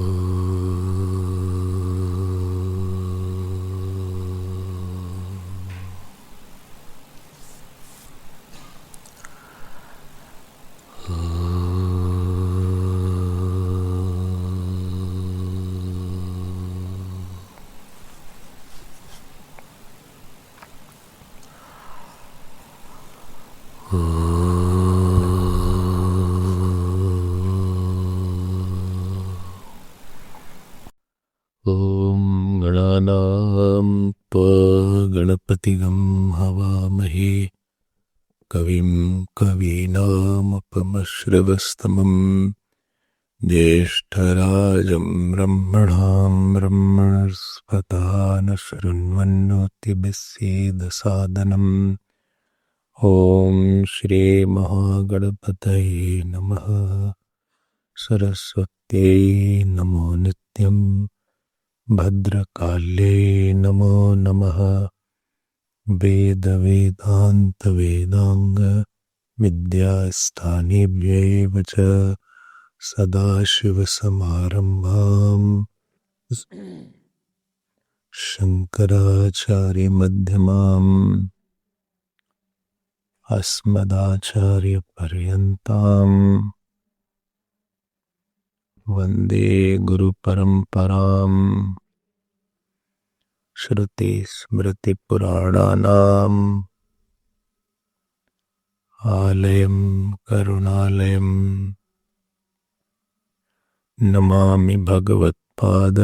ॐ गणानां गणपतिगं हवामहे कविं कवीनामुपमश्रवस्तमं ज्येष्ठराजं ब्रह्मणां ब्रह्मणस्पतान शृण्वन्नोतिभिस्सीदसादनम् ॐ श्रीमहागणपतये नमः। सरस्वत्यै नमो नित्यम् भद्रकाल्ये नमो नमः। वेद वेदांत वेदांग विद्यास्थानेभ्यैव च सदाशिवसमारम्भाम् शङ्कराचार्यमध्यमाम् अस्मदाचार्यपर्यन्ताम् वन्दे गुरुपरम्पराम्। श्रुतिस्मृतिपुराणानाम् आलयं करुणालयम् नमामि भगवत्पाद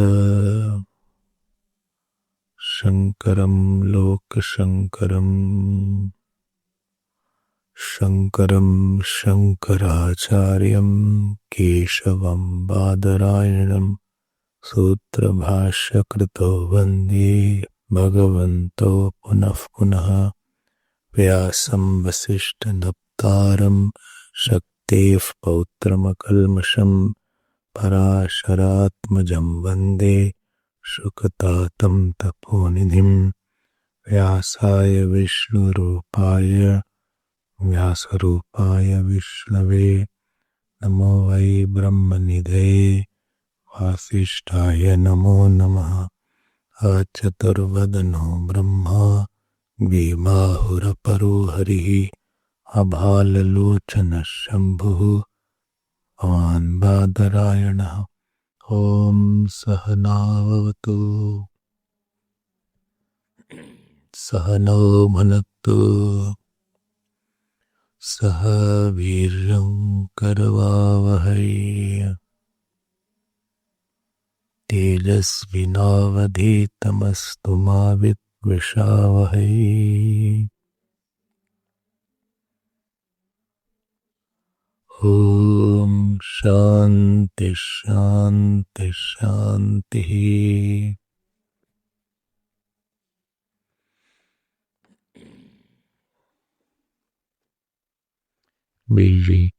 शङ्करं लोकशङ्करम्। शङ्करं शङ्कराचार्यं केशवं बादरायणं सूत्रभाष्यकृतो वन्दे भगवन्तो पुनः पुनः। व्यासं वसिष्ठनप्तारं शक्तेः पौत्रमकल्मषं पराशरात्मजं वन्दे शुकतातं तपोनिधिं। व्यासाय विष्णुरूपाय व्यासरूपाय विष्णवे नमो वै ब्रह्मनिधये वासिष्ठाय नमो नमः। अचतुर्वदनो ब्रह्मा भीमाहुरपरो हरिः अभाललोचनः शम्भुः भवान् बादरायणः। ॐ सहनावतु सहनौ भुनक्तु सह वीर्यं करवावहै तेजस्विनावधीतमस्तु मा विद्विषावहै। ॐ शान्ति शान्ति शान्तिः। We read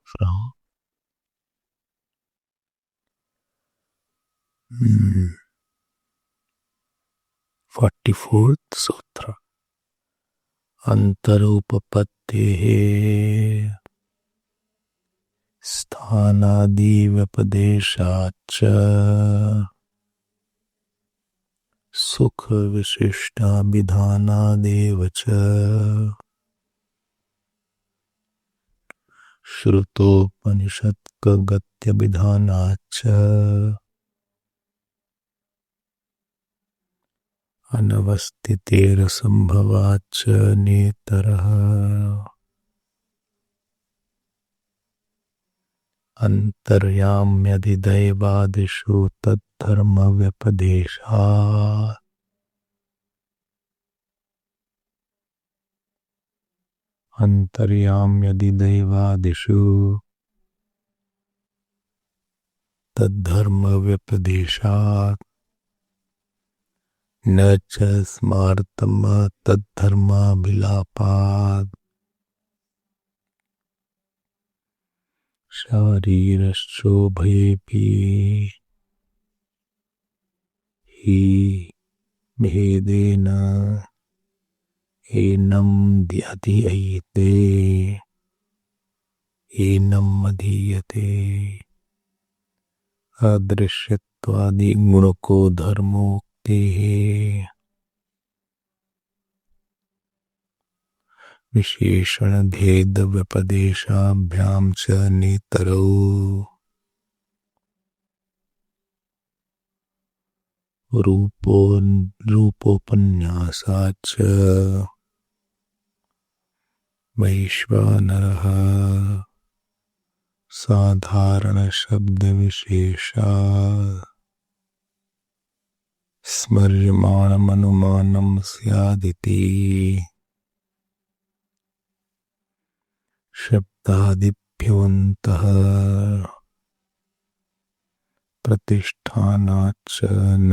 from 44th Sutra. Antaropapatteः स्थानादिव्यपदेशाच्च सुखविशिष्टाभिधानादेव च श्रुतोपनिषत्कगत्यभिधानाच्च अनवस्थितेरसंभवाच्च नेतरः। अन्तर्याम्यधिदैवादिषु तद्धर्मव्यपदेशात् अन्तर्याम्यधिदैवादिषु तद्धर्मव्यपदेशात् न च स्मार्तम तद्धर्माभिलापात् शारीरश्चोभयेऽपि हि भेदेन एनं अधीयते एनम् अधीयते अदृश्यत्वादि गुण को धर्मोक्ति है। विशेषण भेद व्यपदेशाभ्याम च नेतरौ रूपोपन्यासाच्च वैश्वानरः साधारण शब्द विशेषा स्मर्यमाणमनुमानं स्यादिति शब्दादिभ्योऽन्तः प्रतिष्ठानाच्च न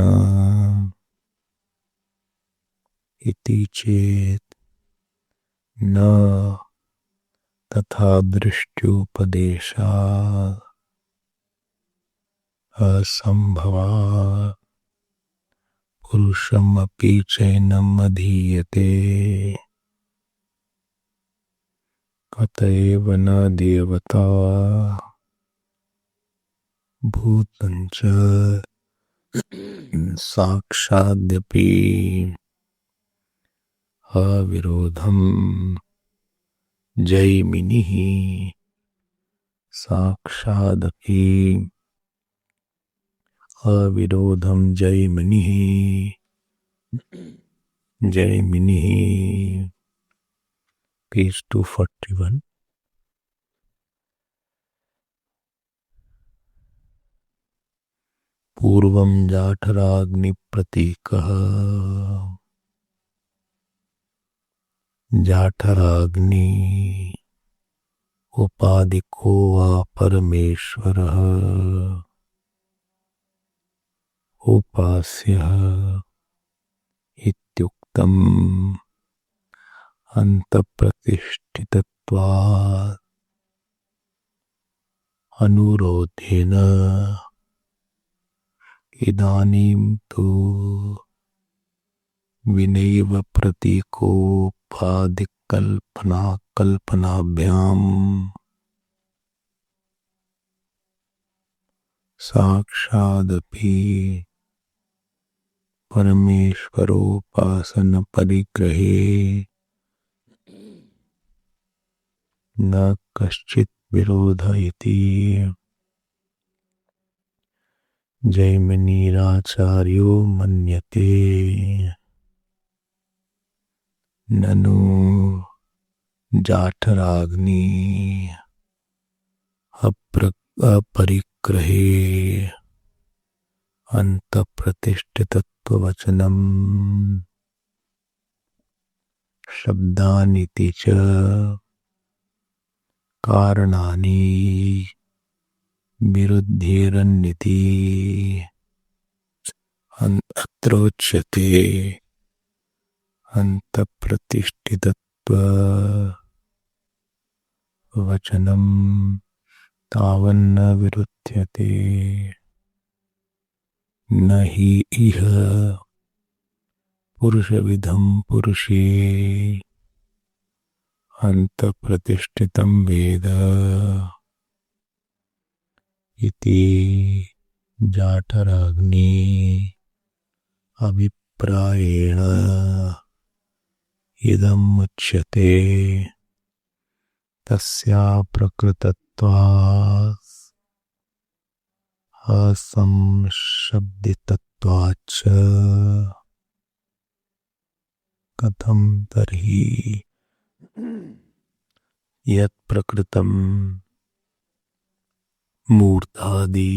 इति चेत् न तथा दृष्ट्युपदेशा असंभवा पुरुषमपि चैनम् अधीयते अतएव न देवता भूतञ्च साक्षादपि अविरोधम् जैमिनिः साक्षादपि अविरोधम् जैमिनिः जैमिनिः पेज 241। पूर्वं जाठराग्निप्रतीकः जाठराग्नि उपाधिको वा परमेश्वरः उपास्यः इत्युक्तम् अन्तःप्रतिष्ठितत्वात् अनुरोधेन इदानीं तु विनैव प्रतीकोपाधिकल्पनाभ्याम् साक्षादपि परमेश्वरोपासनपरिग्रहे न कश्चित् विरोध इति जैमिनीराचार्यो मन्यते। ननु जाठराग्नि अपरिग्रहे अन्तःप्रतिष्ठितत्ववचनम् शब्दानीति च कारणानि विरुद्धेरन्निति अत्रोच्यते। अन्तःप्रतिष्ठितत्ववचनं तावन्न विरुध्यते न हि इह पुरुषविधं पुरुषे अन्तःप्रतिष्ठितं वेद इति जाठराग्नि अभिप्रायेण इदम् उच्यते। तस्या प्रकृतत्वात् असंशब्दितत्वाच्च कथं तर्हि यत् प्रकृतं मूर्धादि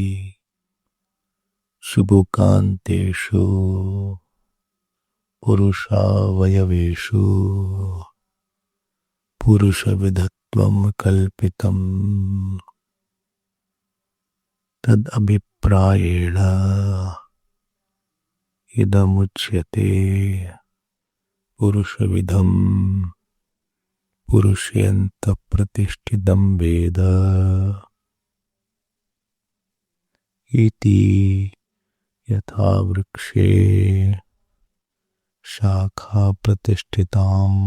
शुभकान्तेषु पुरुषावयवेषु पुरुषविधत्वं कल्पितम् तदभिप्रायेण इदमुच्यते। पुरुषविधं पुरुषेऽन्तःप्रतिष्ठितं वेद इति यथा वृक्षे शाखा प्रतिष्ठिताम्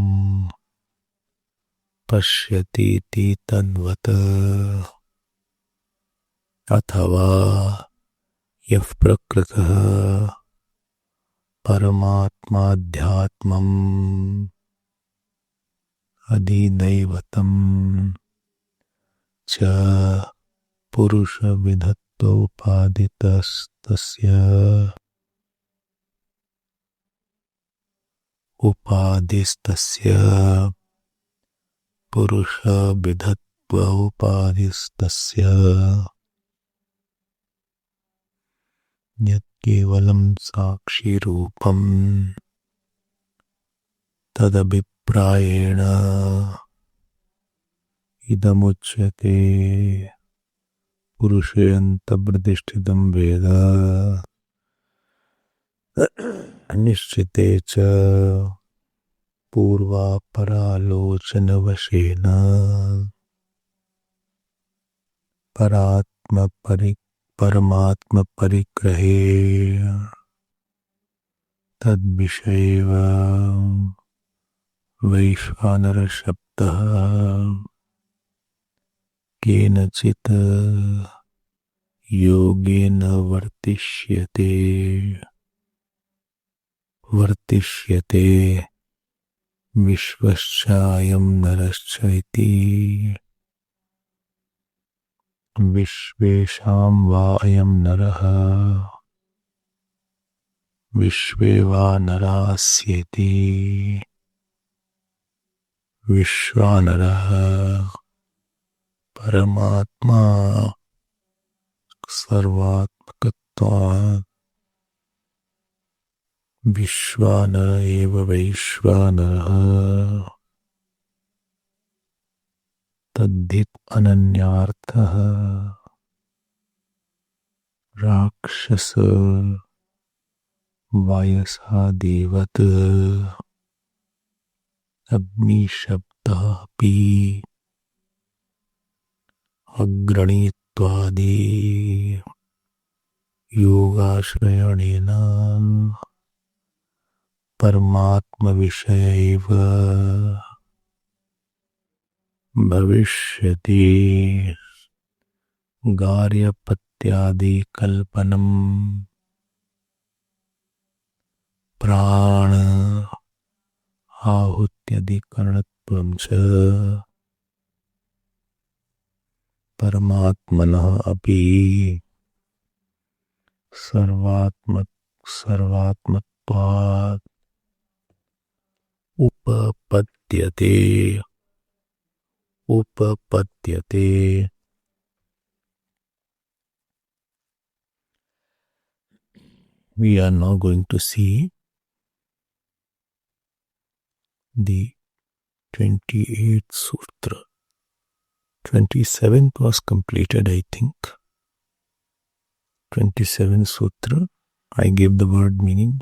पश्यतीति तद्वत् अथवा यः प्रकृतः परमात्माध्यात्मम् अधिदैवतम् च पुरुषविधत्वोपादितस्तस्य उपाधिस्तस्य पुरुषविधत्वोपाधिस्तस्य यत्केवलं साक्षिरूपम् तदभिप्रायेण इदमुच्यते पुरुषेऽन्तप्रतिष्ठितं वेद निश्चिते च पूर्वापरालोचनवशेन परमात्मपरिग्रहे तद्विषयैव वैश्वानरशब्दः केनचित् योगेन वर्तिष्यते विश्वश्चायं नरश्च इति विश्वेषां वा अयं नरः विश्वे वा नरास्येति विश्वानरः परमात्मा सर्वात्मकत्वात् विश्वानर एव वैश्वानरः तद्धित अनन्यार्थः राक्षस वायसादिवत् अग्निशब्दः अपि अग्रणीत्वादि योगाश्रयणेन परमात्मविषय एव भविष्यति गार्हपत्यादिकल्पनम् प्राण आहुत्यधिकरणत्वं च परमात्मनः अपि सर्वात्मत्वात् उपपद्यते. We are now going to see the 28th Sutra. 27th was completed, I think. 27th Sutra, I gave the word meaning.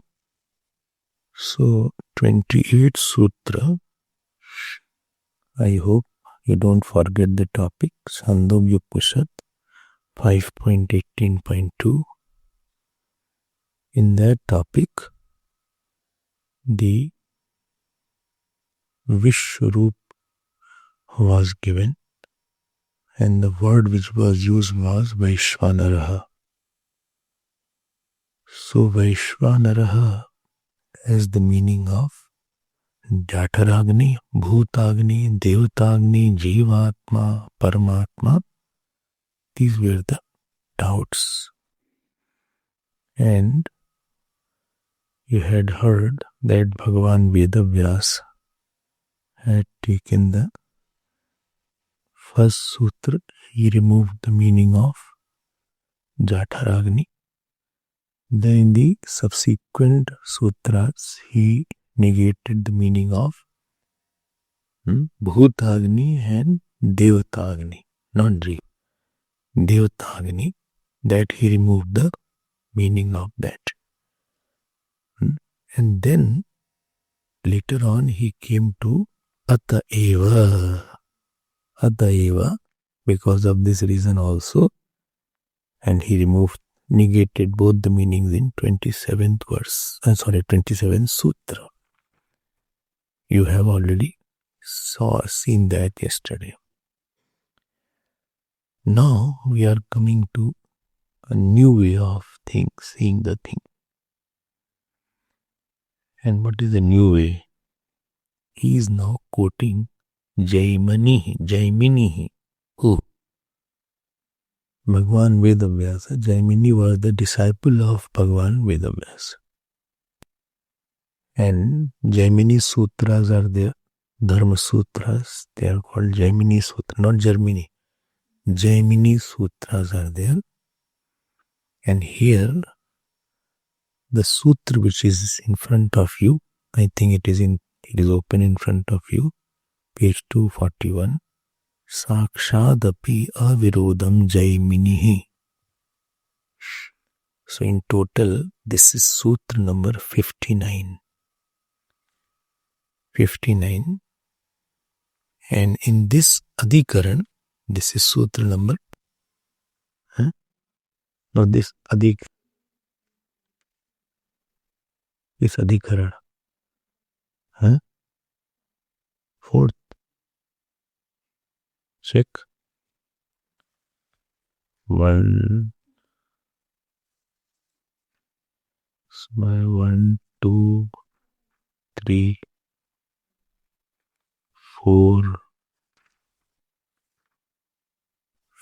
So, 28th Sutra, I hope you don't forget the topic. Chandogya Upanishad 5.18.2. In that topic, the Vishwarup was given, and the word which was used was Vaishvanaraha. So Vaishvanaraha has the meaning of Jataragni, Bhutagni, Devatagni, Jivatma, Paramatma. These were the doubts. And you had heard that Bhagavan Vedavyas had taken the first sutra. He removed the meaning of Jataragni. Then in the subsequent sutras, he negated the meaning of Bhutagni and Devatagni, not Jiva. Devatagni, that he removed the meaning of that. And then later on he came to Ataeva, because of this reason also, and he negated both the meanings in 27th sutra. You have already seen that yesterday. Now we are coming to a new way of thing, seeing the thing. And what is the new way? He is now quoting Jaimini. Who? Bhagwan Vedavyasa. Jaimini was the disciple of Bhagwan Vedavyasa. And Jaimini Sutras are there. Dharma Sutras, they are called Jaimini Sutras, not Germany. Jaimini Sutras are there. And here, the sutra which is in front of you, I think it is open in front of you, page 241. Sakshadapi avirodham Jaiminihi. So in total, this is sutra number 59. 59. And in this Adhikaran, this is sutra number, no, this Adhikaran, fourth, check, 1, 2, 3, 4,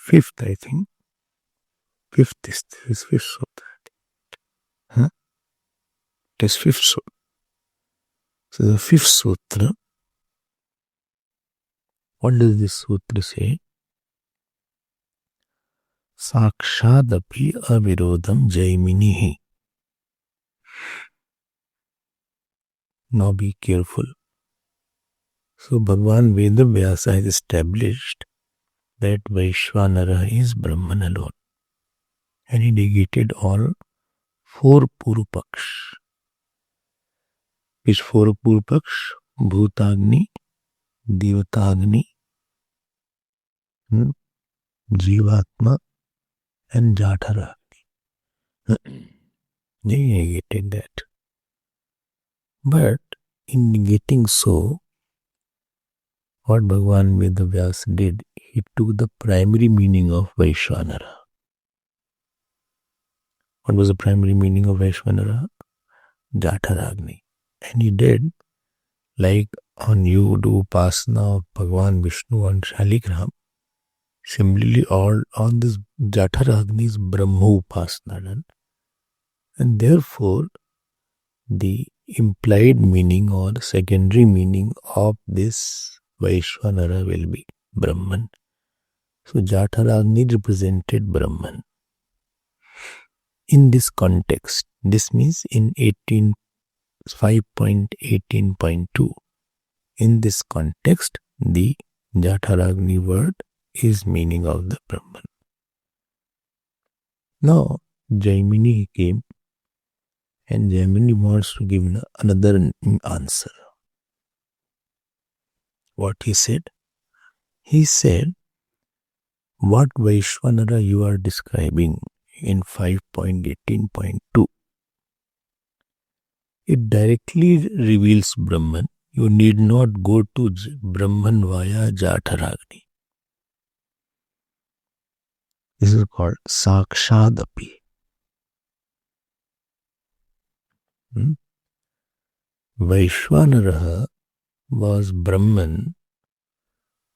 5th, I think. 5th is this 5th sutra. It is 5th sutra. So the 5th sutra, what does this sutra say? Sakshadapi avirodham Jaiminihi. Now be careful. So Bhagwan Vedavyasa has established that Vaishvanara is Brahman alone. And he negated all 4 Purupaksh. Which 4 Purupaksh? Bhutagni, Devatagni, Jivatma, and Jatharagni. They negated that. But in negating so, what Bhagwan Vedavyasa did, he took the primary meaning of Vaishvanara. What was the primary meaning of Vaishvanara? Jatharagni. And he did, like on you do Upasana of Bhagwan Vishnu and Shaligram, similarly all on this Jatharagni is Brahma Upasana done. And therefore, the implied meaning or secondary meaning of this Vaishvanara will be Brahman. So Jatharagni represented Brahman. In this context, this means in 5.18.2, in this context, the Jatharagni word is meaning of the Brahman. Now, Jaimini came and Jaimini wants to give another answer. What he said? He said, what Vaishvanara you are describing in 5.18.2, it directly reveals Brahman. You need not go to Brahman via Jatharagni. This is called Sakshadapi. Vaishvanara was Brahman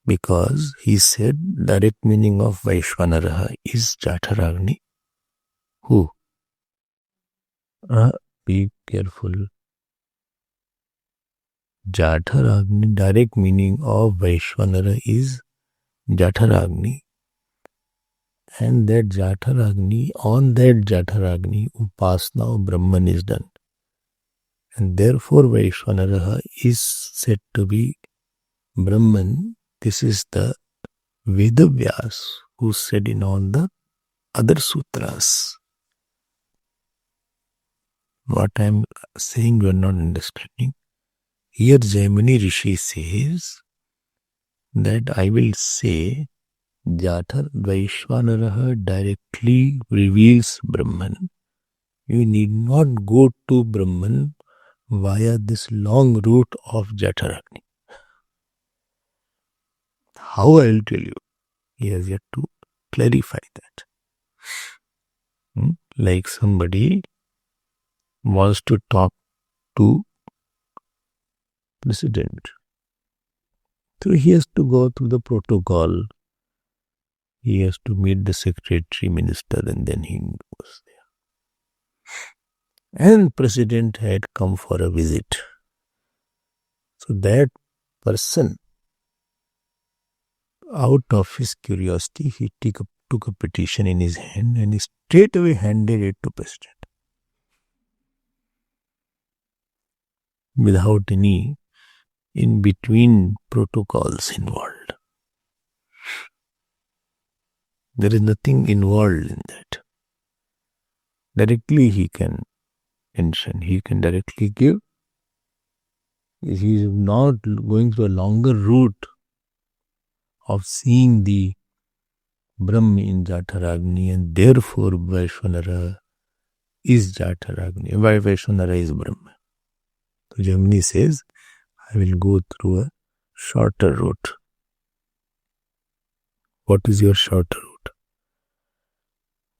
because he said direct meaning of Vaishvanara is Jatharagni. Who? Be careful. Jatharagni, direct meaning of Vaishvanara is Jatharagni. And that Jatharagni, on that Jatharagni, Upasana of Brahman is done. And therefore Vaishvanara is said to be Brahman. This is the Vedavyas who said in all the other sutras. What I am saying you are not understanding. Here Jaimini Rishi says that I will say Vaishvanara directly reveals Brahman. You need not go to Brahman via this long route of Jatharagni. How I will tell you? He has yet to clarify that. like somebody wants to talk to president. So he has to go through the protocol. He has to meet the secretary, minister, and then he goes there. And president had come for a visit. So that person, out of his curiosity, he took a petition in his hand and he straight away handed it to president. Without any in-between protocols involved. There is nothing involved in that. Directly he can mention, he can directly give. He is not going through a longer route of seeing the Brahma in Jatharagni, and therefore Vaishwanara is Jatharagni. Why Vaishwanara is Brahma? So Jaimini says, I will go through a shorter route. What is your shorter route?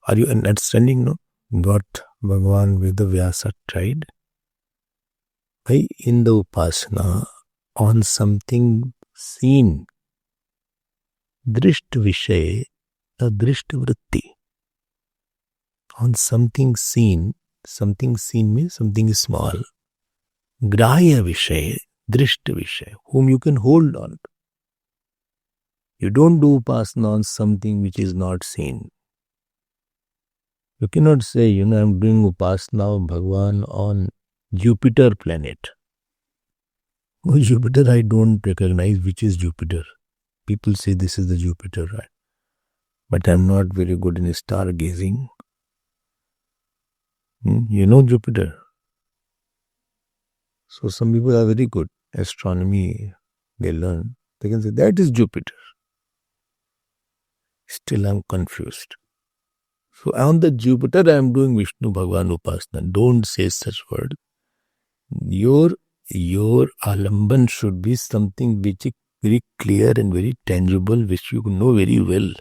Are you understanding no? What Bhagavan Vedavyasa tried? By in the Upasana on something seen, Drishta Vishay, a Drishta Vritti. On something seen means something is small. Grahya Vishay, Drishta Vishay, whom you can hold on to. You don't do Upasana on something which is not seen. You cannot say, I'm doing Upasana of Bhagavan on Jupiter planet. Oh, Jupiter, I don't recognize which is Jupiter. People say this is the Jupiter, right? But I'm not very good in stargazing. You know Jupiter. So some people are very good. Astronomy, they learn. They can say, that is Jupiter. Still I'm confused. So on the Jupiter I am doing Vishnu Bhagavan Upasana. Don't say such word. Your alamban should be something which is very clear and very tangible, which you know very well.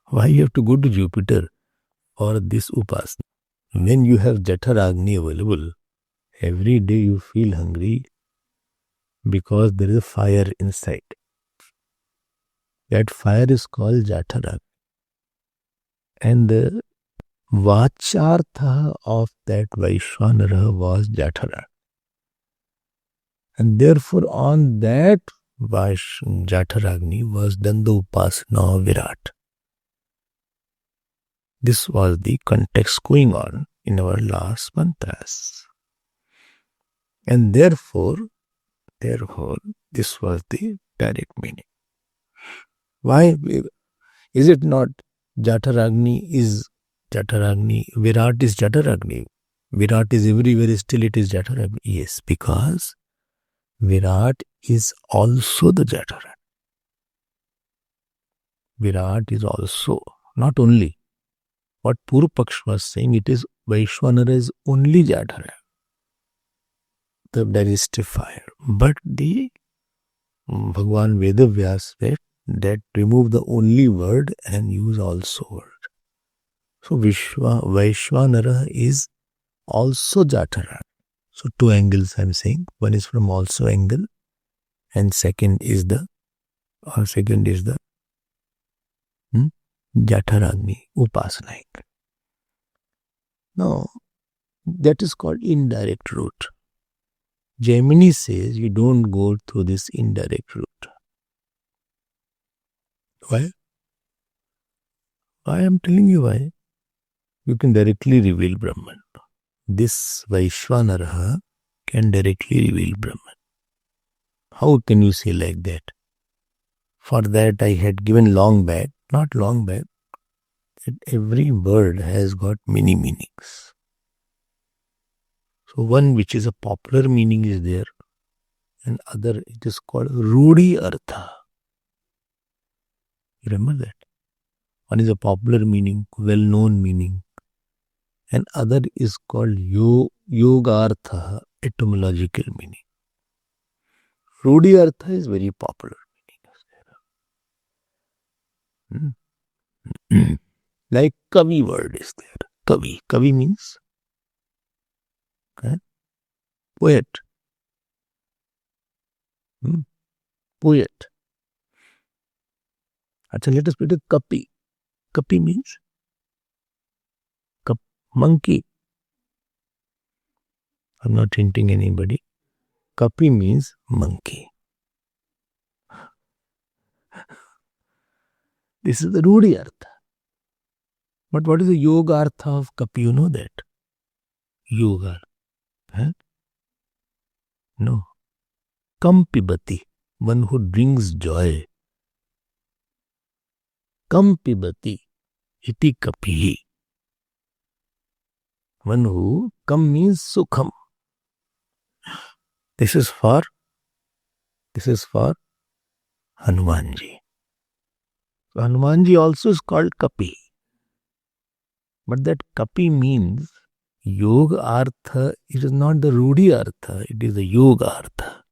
Why you have to go to Jupiter for this Upasana? When you have Jatharagni available, every day you feel hungry because there is a fire inside. That fire is called Jatharagni. And the Vachartha of that Vaishwanara was Jatharagni. And therefore on that Jatharagni was done the Upasana of Virat. This was the context going on in our last mantras. And therefore, this was the direct meaning. Why is it not Jatharagni is Jatharagni, Virat is Jatharagni. Virat is everywhere, still it is Jatharagni. Yes, because Virat is also the Jatharagni. Virat is also, not only. What Purva Paksha was saying, it is Vaishwanara is only Jatharagni. There is still fire. But the Bhagavan Vedavyas said that remove the only word and use also word. So Vaishwanara is also Jatharagni. So two angles I am saying. One is from also angle and second is the Jatharagni Upasana angle. Now that is called indirect route. Jaimini says you don't go through this indirect route. Why? I am telling you why. You can directly reveal Brahman. This Vaishwanara can directly reveal Brahman. How can you say like that? For that I had given long back, not long back, that every word has got many meanings. So one which is a popular meaning is there, and other it is called Rudi Artha. You remember that? One is a popular meaning, well-known meaning, and other is called Yogartha, etymological meaning. Rudi Artha is very popular meaning. Like kavi word is there. Kavi. Kavi means poet. Poet. Achha, let us put a kapi. Kapi means monkey. I'm not hinting anybody. Kapi means monkey. This is the Rudi Artha. But what is the Yoga Artha of Kapi? You know that? Yoga. No. Kampibati. One who brings joy. Kampibati. Iti Kapihi. One who kam means sukham. This is for Hanumanji. So Hanumanji also is called Kapi. But that Kapi means Yoga Artha. It is not the Rudi Artha. It is the Yoga Artha.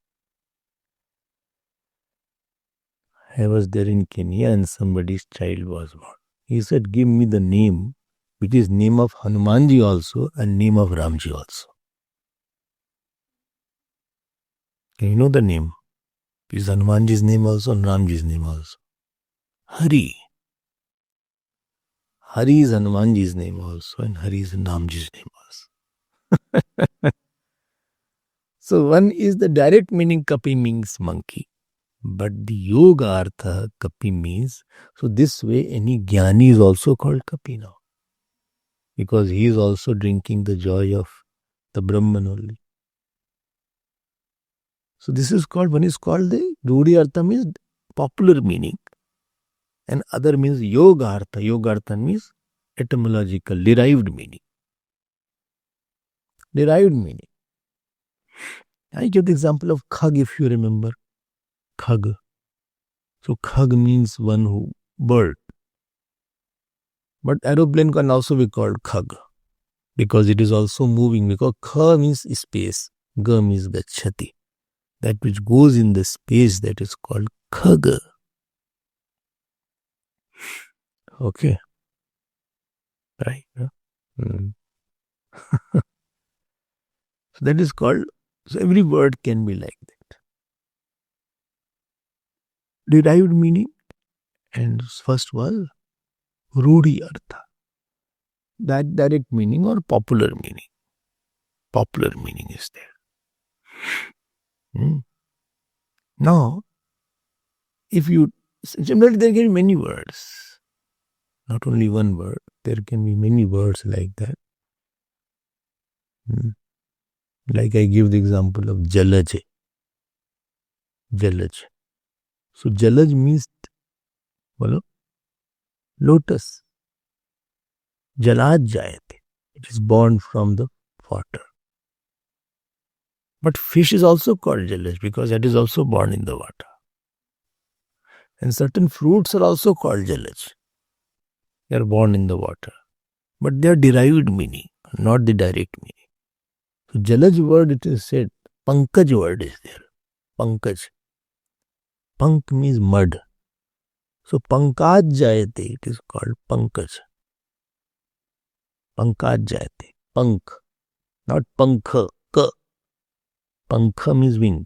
I was there in Kenya and somebody's child was born. He said, give me the name, which is name of Hanumanji also and name of Ramji also. Can you know the name? It is Hanumanji's name also and Ramji's name also. Hari. Hari is Hanumanji's name also and Hari is Ramji's name also. So one is the direct meaning Kapi means monkey. But the Yoga Artha Kapi means, so this way any Jnani is also called Kapi now. Because he is also drinking the joy of the Brahman only. So this is called, one is called the Rudi Artha means popular meaning. And other means Yoga Artha. Yoga Artha means etymological, derived meaning. Derived meaning. I give the example of Khag if you remember. Khag. So Khag means one who, bird. But aeroplane can also be called Khag. Because it is also moving. Because Kha means space. Ga means Gachati. That which goes in the space, that is called Khag. Okay. Right. So that is called, so every word can be like that. Derived meaning, and first was Rudi Artha. That direct meaning or popular meaning. Popular meaning is there. Now, if you, generally there can be many words. Not only one word, there can be many words like that. Like I give the example of Jalaj. Jalaj. So Jalaj means lotus. Jalaj Jayate. It is born from the water. But fish is also called Jalaj because that is also born in the water. And certain fruits are also called Jalaj. They are born in the water. But they are derived meaning, not the direct meaning. So Jalaj word, it is said, Pankaj word is there. Pankaj. Pank means mud. So Pankaj Jayate, it is called Pankaj. Pankaj Jayate. Pank. Not Pankha. Ka. Pankha means wing.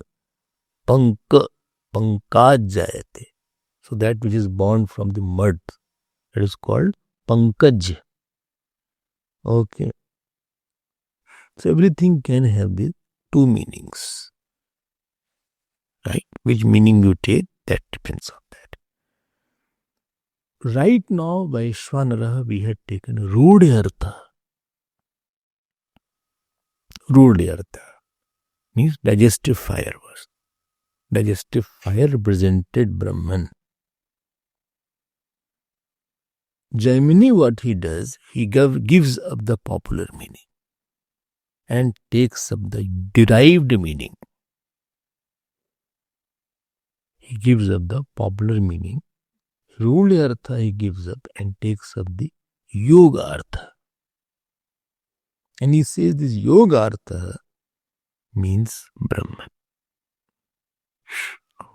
Pankha. Pankaj Jayate. So that which is born from the mud, that is called Pankaj. Okay. So everything can have these two meanings. Right? Which meaning you take, that depends on that. Right now, Vaishwanara, we had taken Rudi Artha. Rudi Artha means digestive fire was. Digestive fire represented Brahman. Jaimini, what he does, he gives up the popular meaning and takes up the derived meaning. He gives up the popular meaning. Rudi Artha he gives up and takes up the Yoga Artha. And he says this Yoga Artha means Brahman.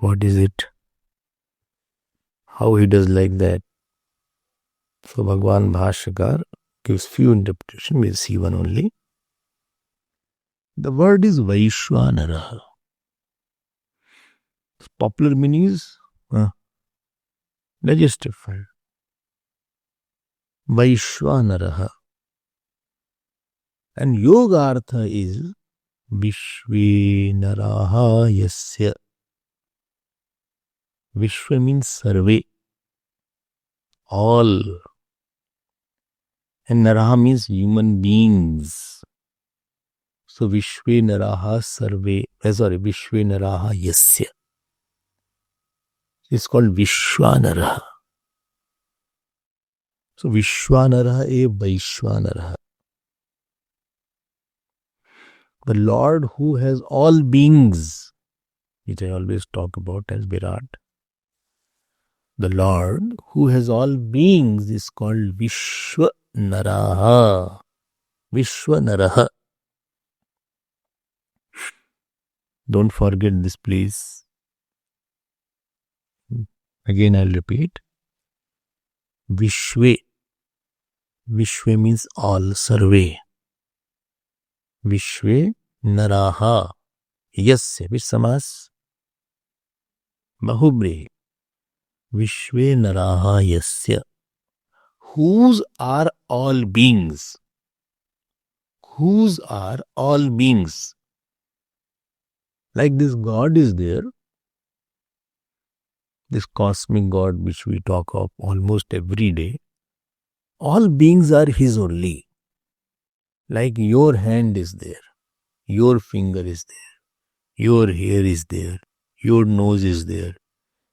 What is it? How he does like that? So Bhagwan Bhashyakar gives few interpretation. We'll see one only. The word is Vaishwanaraha. Popular meaning is digestive fire. Vaishwanaraha. And Yogartha is Vishve Naraha Yasya. Vishwa means survey. All. And Naraha means human beings. So Vishve Naraha Sarve. Vishve Naraha Yasya. It's called Vishwanaraha. So Vishwanaraha e Vaishwanaraha. The Lord who has all beings, which I always talk about as Virat. The Lord who has all beings is called Vishwanaraha. Vishwanaraha. Don't forget this, please. Again, I'll repeat. Vishwe. Vishwe means all, survey. Vishwe Naraha. Yasya. Which samas? Bahubri. Vishwe Naraha Yasya. Whose are all beings? Whose are all beings? Like this God is there, this cosmic God which we talk of almost every day, all beings are His only. Like your hand is there, your finger is there, your hair is there, your nose is there.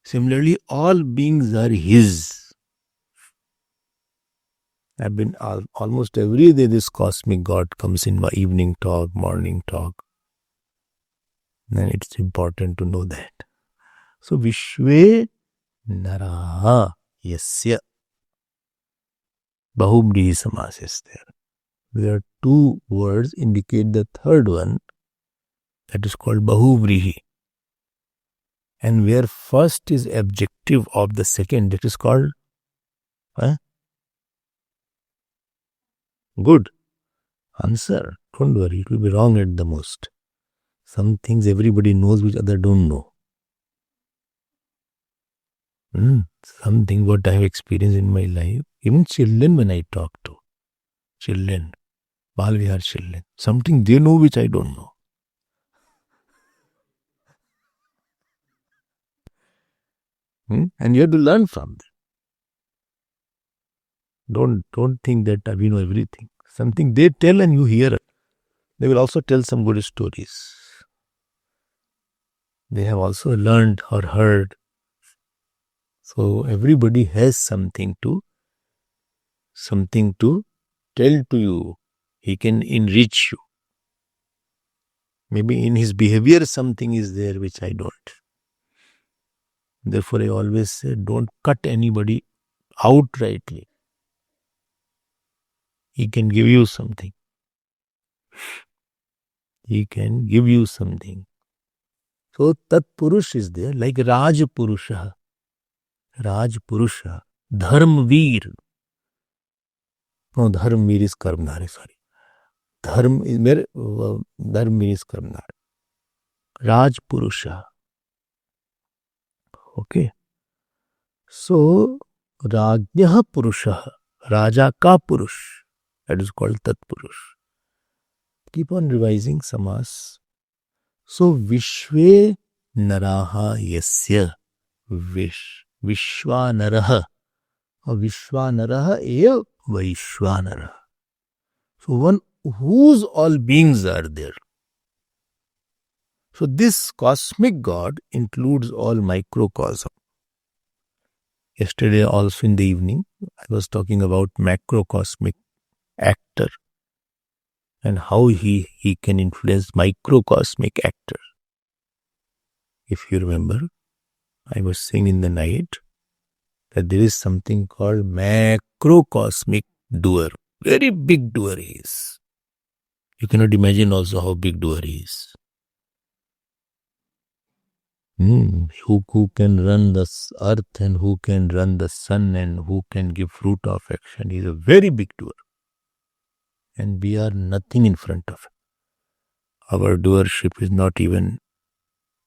Similarly, all beings are His. I've been almost every day this cosmic God comes in my evening talk, morning talk. And it's important to know that. So Vishwe Naraha Yasya. Bahubri Samas is there. There are two words indicate the third one, that is called Bahuvrihi. And where first is adjective of the second, that is called good. Answer. Don't worry, it will be wrong at the most. Some things everybody knows which other don't know. Something what I have experienced in my life, even children when I talk to, children, Balvihar children, something they know which I don't know. And you have to learn from them. Don't think that we know everything. Something they tell and you hear it. They will also tell some good stories. They have also learned or heard. So everybody has something to tell to you. He can enrich you. Maybe in his behavior something is there which I don't. Therefore, I always say, don't cut anybody outrightly. He can give you something. He can give you something. So, Tat Purush is there, like Raj Purusha. Raj Purusha. Dharmveer. No, Dharmveer is Karmdhari, sorry. Dharmveer is Karmdhari. Raj Purusha. Okay. So, Rajnyaha Purusha, Raja ka Purush, that is called Tat Purush. Keep on revising samas. So, Vishve Naraha Yasya. Vishwanaraha. Or Vishwanaraha eva Vaishwanaraha. So, one whose all beings are there. So, this cosmic God includes all microcosm. Yesterday also in the evening, I was talking about macrocosmic actor and how he can influence microcosmic actor. If you remember, I was saying in the night that there is something called macrocosmic doer. Very big doer he is. You cannot imagine also how big doer he is. Who can run the earth and who can run the sun and who can give fruit of action is a very big doer. And we are nothing in front of it. Our doership is not even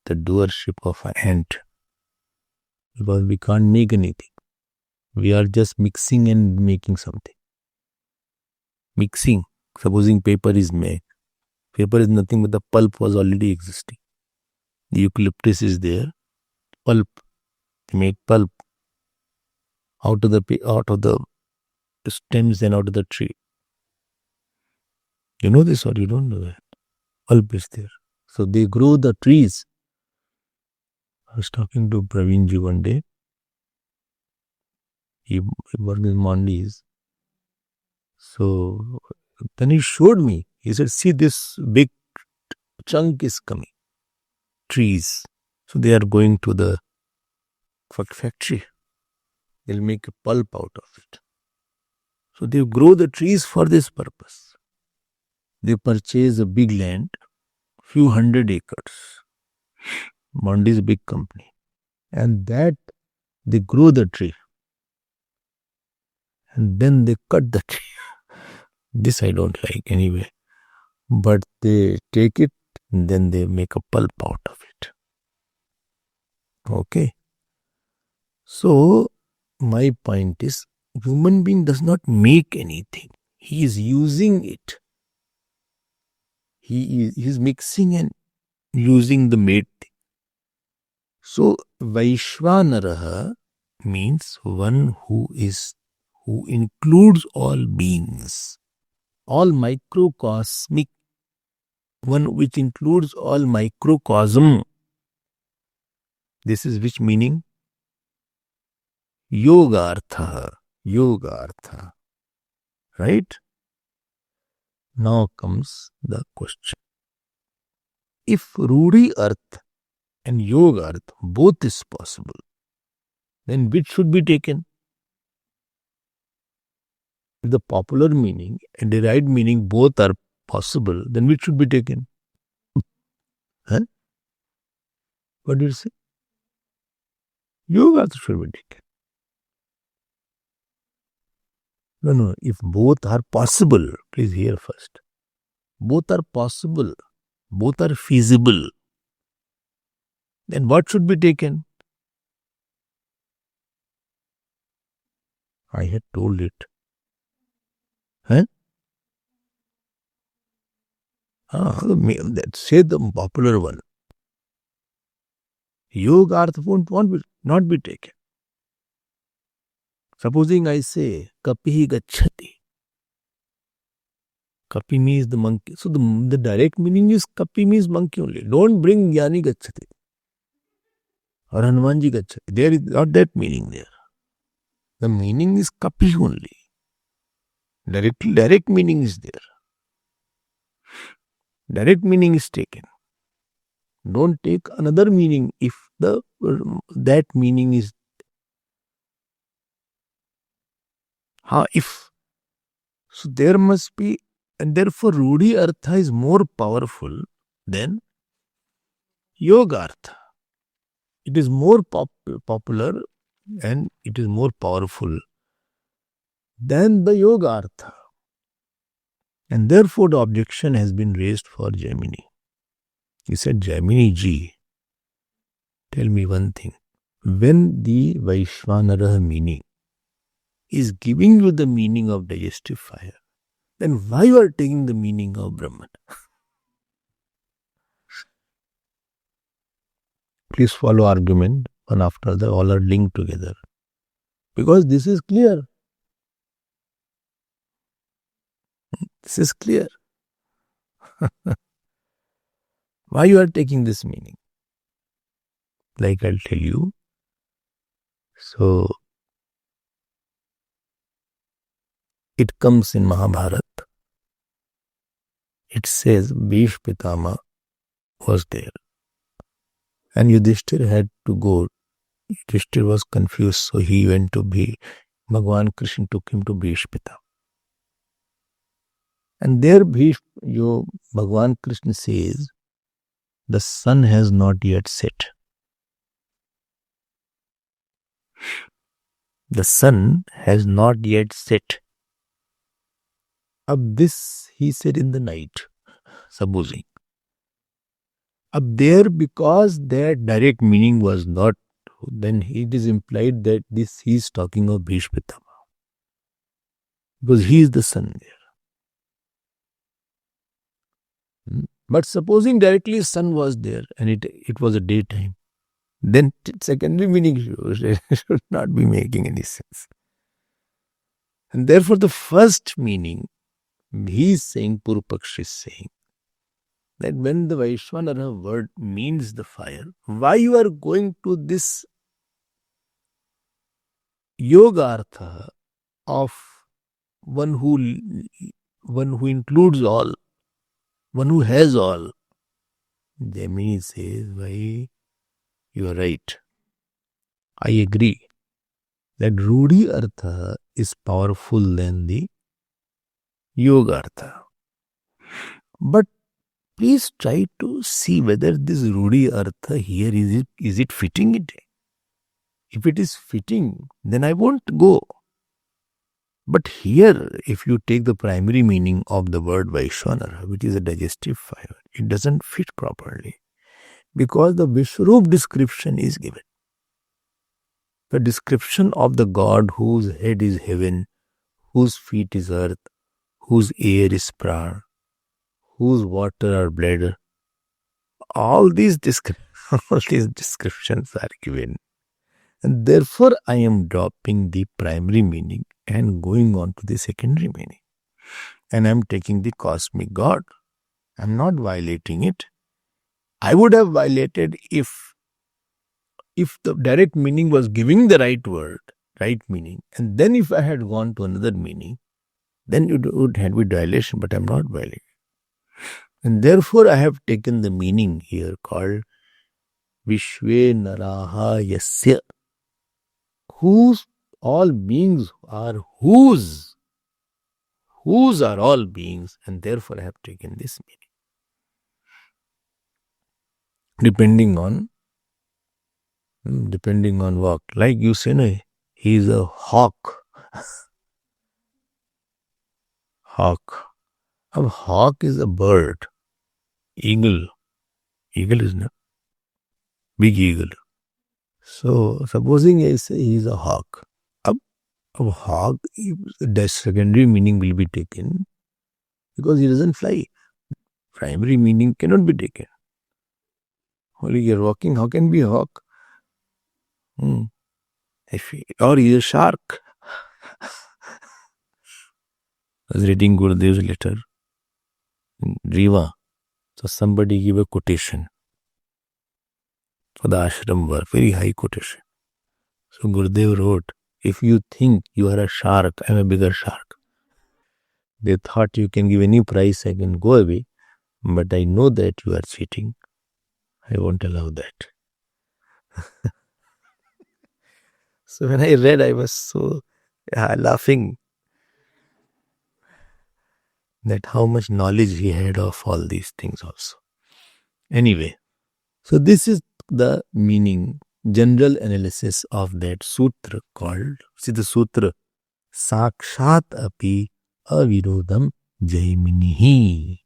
the doership of an ant. Because we can't make anything. We are just mixing and making something. Mixing. Supposing paper is made. Paper is nothing but the pulp was already existing. The eucalyptus is there. Pulp. They make pulp out of the stems and out of the tree. You know this or you don't know that? Pulp is there. So they grow the trees. I was talking to Praveenji one day. He worked in Mondi's. So then he showed me. He said, see, this big chunk is coming. Trees. So they are going to the factory. They'll make a pulp out of it. So they grow the trees for this purpose. They purchase a big land, few hundred acres. Mondi's a big company. And that they grow the tree. And then they cut the tree. This I don't like anyway. But they take it and then they make a pulp out of it. Okay. So my point is, human being does not make anything. He is using it. He is mixing and using the made thing. So Vaishvanaraha means one who includes all beings, all microcosmic, one which includes all microcosm. This is which meaning? Yogartha. Right? Now comes the question. If Rudi Arth and Yogarth both is possible, then which should be taken? If the popular meaning and derived meaning both are possible, then which should be taken? Huh? What do you say? Yogarth should be taken. No. If both are possible, please hear first. Both are possible. Both are feasible. Then what should be taken? I had told it. Huh? Say the popular one. Yogarth won't not be taken. Supposing I say, Kapihi gacchati. Kapi means the monkey. So the direct meaning is Kapi means monkey only. Don't bring Jnani gacchati. Or Hanumanji gacchati. There is not that meaning there. The meaning is Kapi only. Direct meaning is there. Direct meaning is taken. Don't take another meaning if that meaning is if. So there must be, and therefore Rudi Artha is more powerful than Yogartha. It is more popular and it is more powerful than the Yogartha. And therefore the objection has been raised for Jaimini. He said, Jaimini ji, tell me one thing. When the Vaishvanara meaning is giving you the meaning of digestive fire, then why you are taking the meaning of Brahman? Please follow argument one after the all are linked together. Because this is clear. This is clear. Why you are taking this meaning? Like I'll tell you. So it comes in Mahabharata. It says Bhishma Pitama was there. And Yudhishthir had to go. Yudhishthir was confused, so he went to Bhagwan Krishna took him to Bhishma Pitama. And there Bhagwan Krishna says, the sun has not yet set. The sun has not yet set. Ab this he said in the night, supposing. Ab there, because their direct meaning was not, then it is implied that this he is talking of Bhishma Pitama. Because he is the sun there. But supposing directly sun was there and it was a daytime, then secondary meaning should not be making any sense. And therefore the first meaning, he is saying, Purupaksh is saying, that when the Vaishwanara word means the fire, why you are going to this yogartha of one who includes all, one who has all? Jaimini says, why, you are right. I agree that Rudi Artha is powerful than the Yoga Artha. But please try to see whether this Rudi Artha here is it fitting it. If it is fitting, then I won't go. But here, if you take the primary meaning of the word Vaishwanara, which is a digestive fire, it doesn't fit properly. Because the Vishwarup description is given. The description of the God whose head is heaven, whose feet is earth, whose air is prana, whose water are blood. All these descriptions are given. And therefore I am dropping the primary meaning and going on to the secondary meaning. And I am taking the cosmic God. I am not violating it. I would have violated if the direct meaning was giving the right word, right meaning, and then if I had gone to another meaning, then it would have been violation, but I am not violating. And therefore I have taken the meaning here called Vishve Naraha Yasya, whose all beings are whose are all beings, and therefore I have taken this meaning. Depending on what, like you say, no, he is a hawk. Hawk. A hawk is a bird. Eagle. Eagle is not. Big eagle. So, supposing I say he is a hawk. A hawk, the secondary meaning will be taken because he doesn't fly. Primary meaning cannot be taken. Only you are walking, how can be a hawk? Or he is a shark. I was reading Gurudev's letter in Riva. So somebody gave a quotation for the ashram work, very high quotation. So Gurudev wrote, if you think you are a shark, I am a bigger shark. They thought you can give any price, I can go away. But I know that you are cheating. I won't allow that. So when I read, I was so laughing that how much knowledge he had of all these things also. Anyway, so this is the meaning, general analysis of that sutra called, see the sutra, Sakshat api avirodham jaiminihi.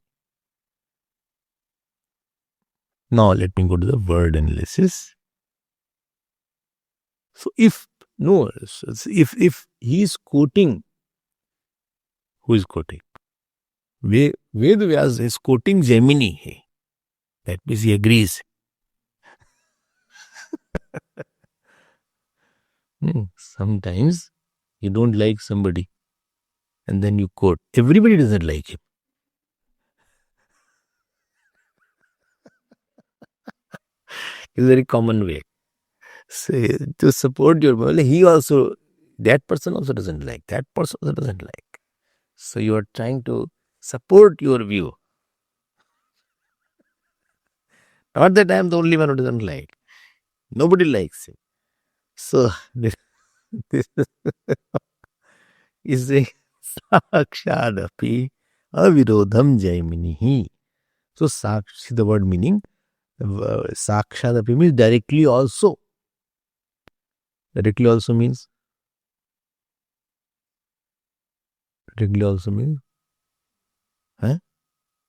Now let me go to the word analysis. So if he is quoting, who is quoting? Vedvyas is quoting Jaimini. That means he agrees. Sometimes you don't like somebody and then you quote. Everybody doesn't like him. It's a very common way. So, to support your brother, that person also doesn't like. That person also doesn't like. So you are trying to support your view. Not that I am the only one who doesn't like. Nobody likes him. So this is a Sakshadapi avirodham jaiminihi. So see the word meaning. Sakshadapi means directly also. Directly also means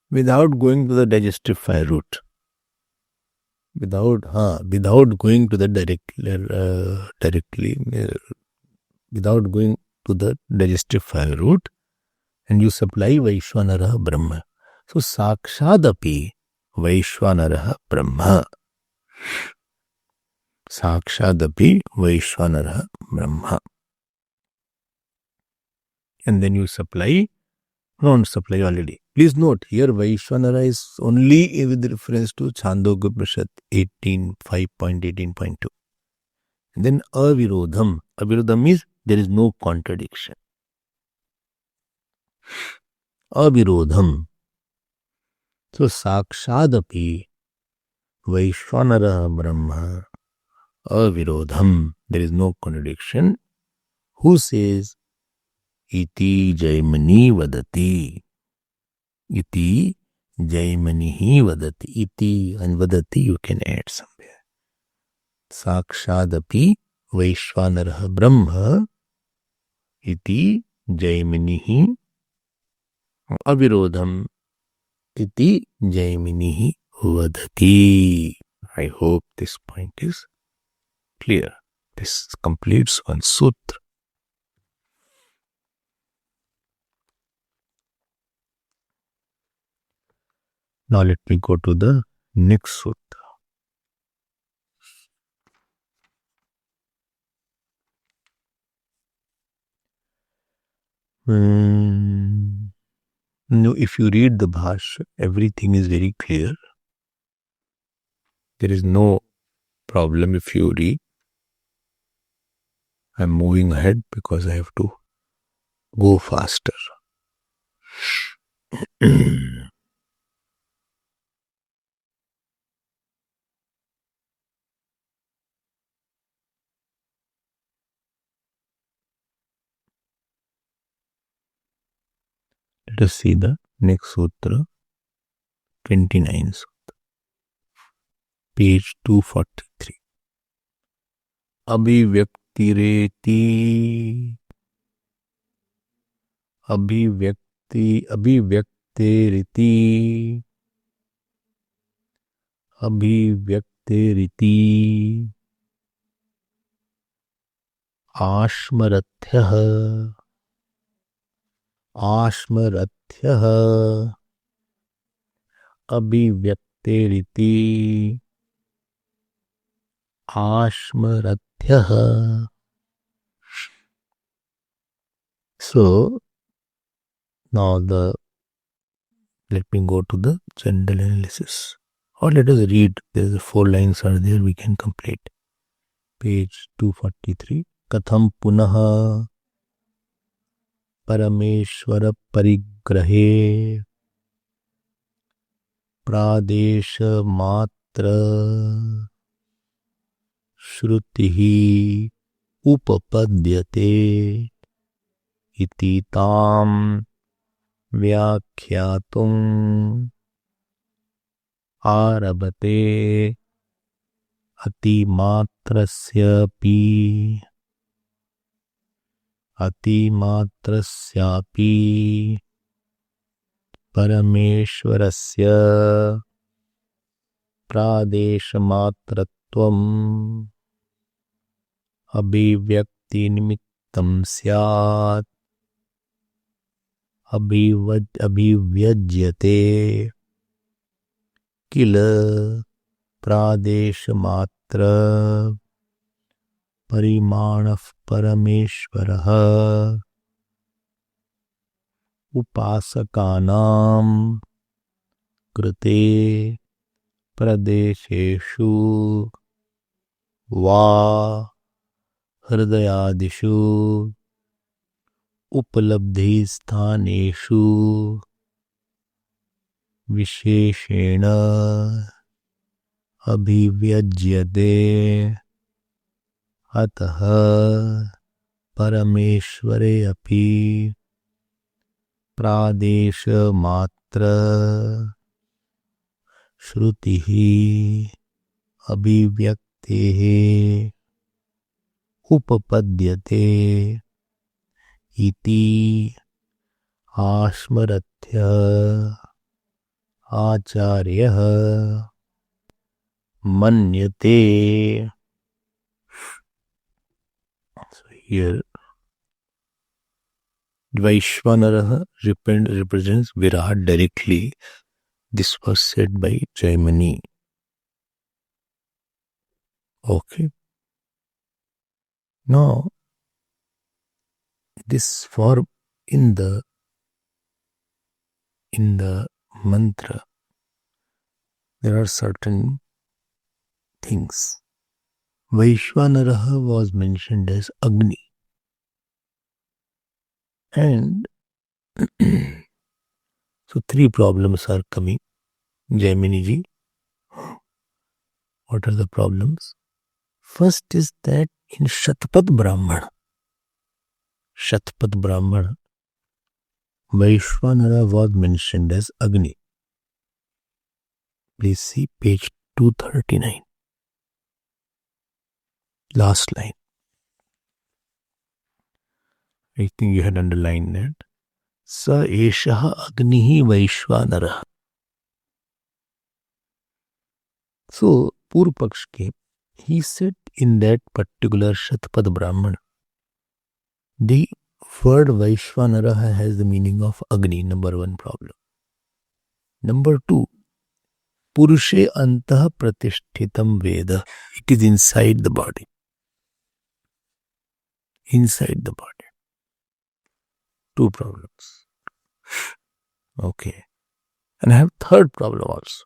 without going to the digestive fire route. Without going to the without going to the digestive fire route, and you supply Vaishwanara Brahma. So Sakshadapi Vaishwanara Brahma. Sakshadapi Vaishwanara Brahma. And then you supply, don't supply already. Please note, here Vaishwanara is only with reference to Chandogya Upanishad 5.18.2. And then Avirodham. Avirodham means there is no contradiction. Avirodham. So Sakshadapi Vaishwanara Brahma. Avirodham. There is no contradiction. Who says Iti Jaimani Vadati? Iti Jaimanihi Vadati. Iti and Vadati you can add somewhere. Sakshadapi Vaishwanara Brahma. Iti Jaimanihi Avirodham. Iti Jaimanihi Vadati. I hope this point is clear. This completes one sutra. Now let me go to the next sutra. No, if you read the Bhashya, everything is very clear. There is no problem if you read. I'm moving ahead because I have to go faster. Let us see the next sutra, 29 sutra, page 243. Abhivyaktireti आश्मरथ्यः अभिव्यक्तेरिति आश्मरथ्यः. So now let me go to the general analysis, or let us read. There are 4 lines are there, we can complete. Page 243. Katham punaha Parameshwara Parigrahe Pradesha Matra Shrutihi Upapadyate Iti Tam Vyakyatum Arabate Atimatrasyapi Parameshwarasya Pradeshamatratvam Abhivyakti Nimittam Syat Abhivyajyate Kila Pradeshamatra Parimanaf Parameshwarah Upasakanam Krute Pradesheshu Va Hridayadishu Upalabdhi Sthaneshu Visheshena Abhivyajyate Ataha Parameshware api Pradesha Matra Shrutihi Abhivyaktehe उपपद्यते इति आस्मरथ्य आचार्यः मन्यते. So here Vaishvanara represents Virat directly. This was said by Jaimini. Okay. Now, this form in the mantra, there are certain things. Vaishvanara was mentioned as Agni. And so 3 problems are coming. Jaimini ji, what are the problems? First is that in Shatpat Brahman, Vaishvanara was mentioned as Agni. Please see page 239. Last line. I think you had underlined that. Sa eshaha agnihi Vaishvanara. So, Purva Paksh he said in that particular Shatpad Brahman, the word Vaishvanara has the meaning of Agni, number 1 problem. Number 2, Purushe Antah Pratishtitam Veda. It is inside the body. Inside the body. 2 problems. Okay. And I have 3rd problem also.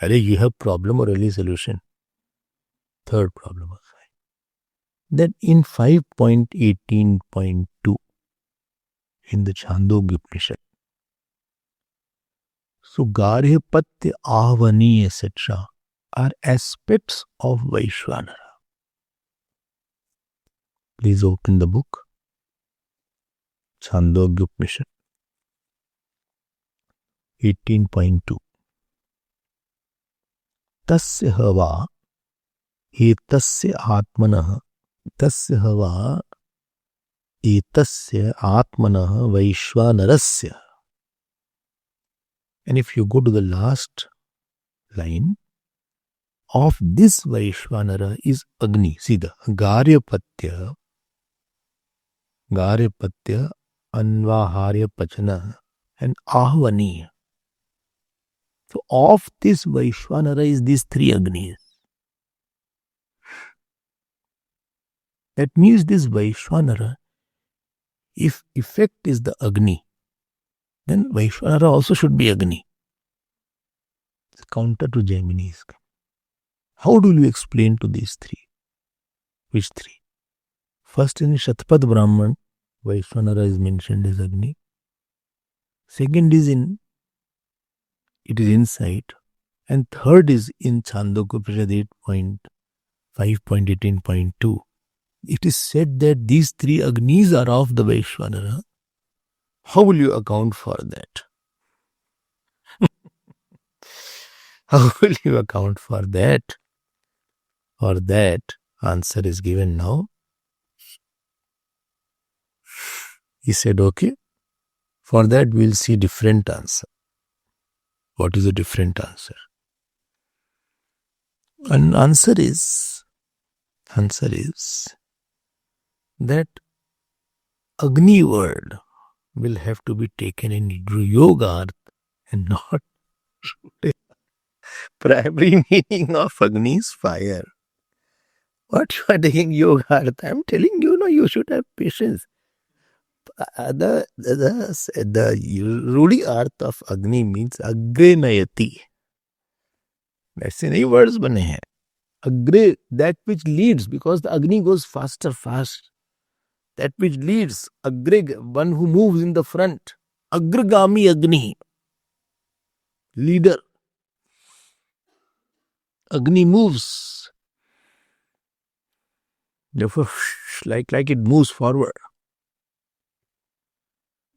Arey, you have problem or early solution? 3rd problem also. That in 5.18.2 in the Chandogya Upanishad, so Garhya Patya, Ahvani, etc. are aspects of Vaishvanara. Please open the book. Chandogya Upanishad 18.2. Tasya hava etasya atmanah tasya hava etasya atmanah Vaishvanarasya. And if you go to the last line, of this Vaishvanara is Agni. See the Garyapatya, Anvaharya Pachana, and Ahvani. So of this Vaishvanara is these 3 Agnis. That means this Vaishvanara, if effect is the Agni, then Vaishvanara also should be Agni. It's counter to Jaimini's. How do you explain to these 3? Which 3? First, in Shatpad Brahman, Vaishvanara is mentioned as Agni. Second is it is inside. And third is in Chandogya Upanishad 5.18.2. It is said that these 3 Agnis are of the Vaishvanara. How will you account for that? How will you account for that? For that, answer is given now. He said, okay, for that we'll see different answer. What is a different answer? An answer is that Agni word will have to be taken in yoga arth and not primary meaning of Agni is fire. What you are taking yoga arth? I am telling you, you should have patience. The ruling arth of Agni means Agre Nayati. ऐसे नहीं words बने हैं. Agre, that which leads, because the Agni goes fast. That which leads, Agre, one who moves in the front. Agragami Agni, leader. Agni moves. Therefore, like it moves forward.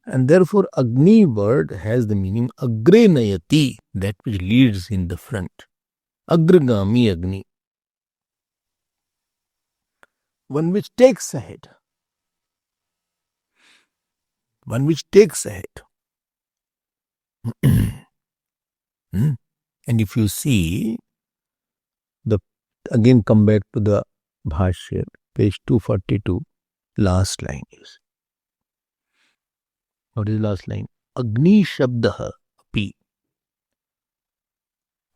And therefore, Agni word has the meaning Agre Nayati, that which leads in the front. Agragami Agni. one which takes ahead. One which takes ahead. And if you see, again come back to the Bhashya, page 242, last line is. What is the last line? Agni Shabdaha api.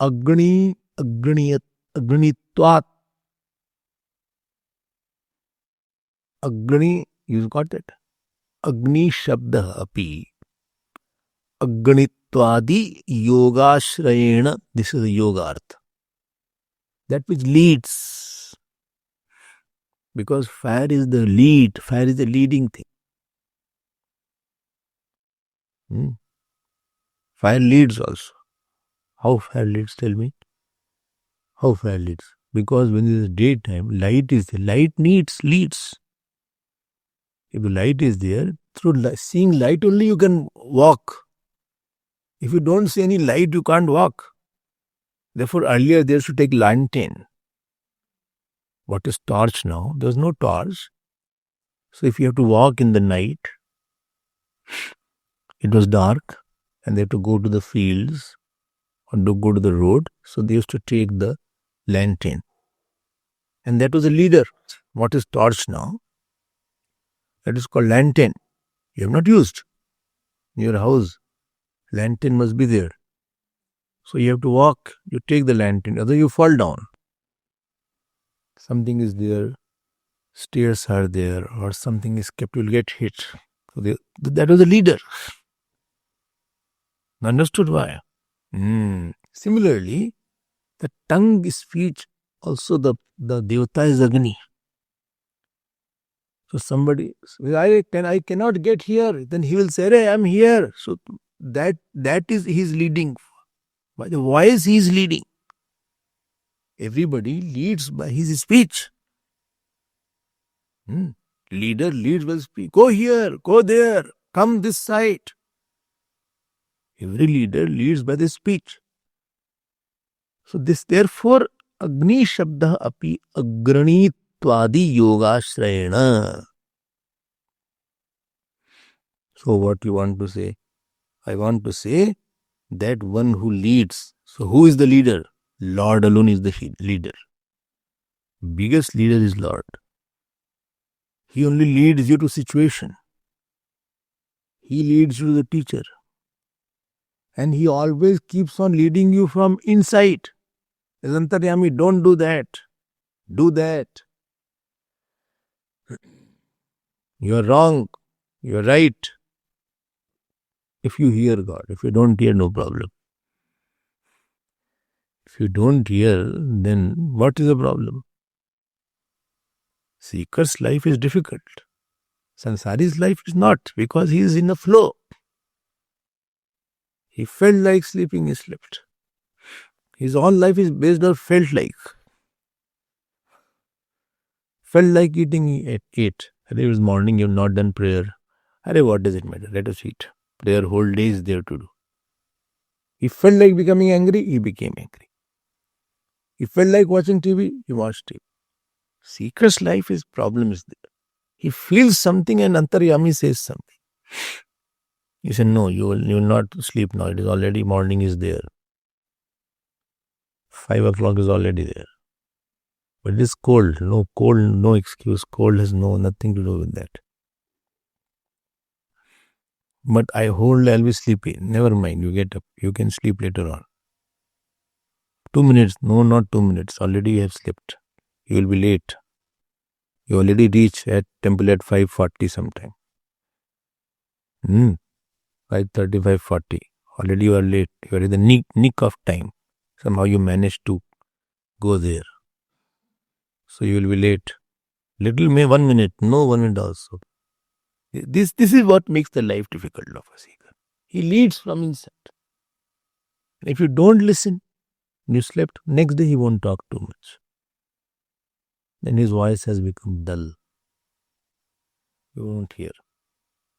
Agranitvat. Agni, you got that? Agni Shabdaha api. Agnitvadi yogashrayena. This is the yoga artha. That which leads. Because fire is the lead. Fire is the leading thing. Fire leads also. How fire leads? Tell me. How fire leads? Because when it is daytime, light is there. Light leads. If the light is there, through seeing light only you can walk. If you don't see any light, you can't walk. Therefore, earlier there should take lantern. What is torch now? There is no torch. So if you have to walk in the night, it was dark, and they have to go to the fields or to go to the road. So they used to take the lantern. And that was a leader. What is torch now? That is called lantern. You have not used. In your house, lantern must be there. So you have to walk, you take the lantern, otherwise you fall down. Something is there, stairs are there, or something is kept, you will get hit. So that was a leader. Understood why? Similarly, the tongue is speech, also the Devata is Agni. So somebody, I cannot get here, then he will say, hey, I am here. So that is his leading. By the voice he is leading. Everybody leads by his speech. Leader leads by speech. Go here, go there, come this side. Every leader leads by the speech. So therefore, Agni Shabda api agranitvadi yogashrayena. So what you want to say? I want to say that one who leads. So who is the leader? Lord alone is the leader. Biggest leader is Lord. He only leads you to situation. He leads you to the teacher. And he always keeps on leading you from inside. As Antaryami, don't do that. Do that. You are wrong. You are right. If you hear God. If you don't hear, no problem. If you don't hear, then what is the problem? Seeker's life is difficult. Sansari's life is not, because he is in a flow. He felt like sleeping, he slept. His whole life is based on felt like. Felt like eating, he ate. It was morning, you have not done prayer. What does it matter? Let us eat. Prayer whole day is there to do. He felt like becoming angry, he became angry. He felt like watching TV, he watched TV. Seeker's life, his problem is there. He feels something and Antaryami says something. He said, no, you will not sleep now. It is already morning is there. 5 o'clock is already there. But it is cold. No excuse. Cold has nothing to do with that. But I'll be sleepy. Never mind, you get up. You can sleep later on. 2 minutes. No, not 2 minutes. Already you have slept. You will be late. You already reach at temple at 5:40 sometime. 5:30, 5:40. Already you are late. You are in the nick of time. Somehow you managed to go there. So you will be late. 1 minute. No 1 minute also. This is what makes the life difficult of a seeker. He leads from inside. If you don't listen, you slept, next day he won't talk too much. Then his voice has become dull. You won't hear.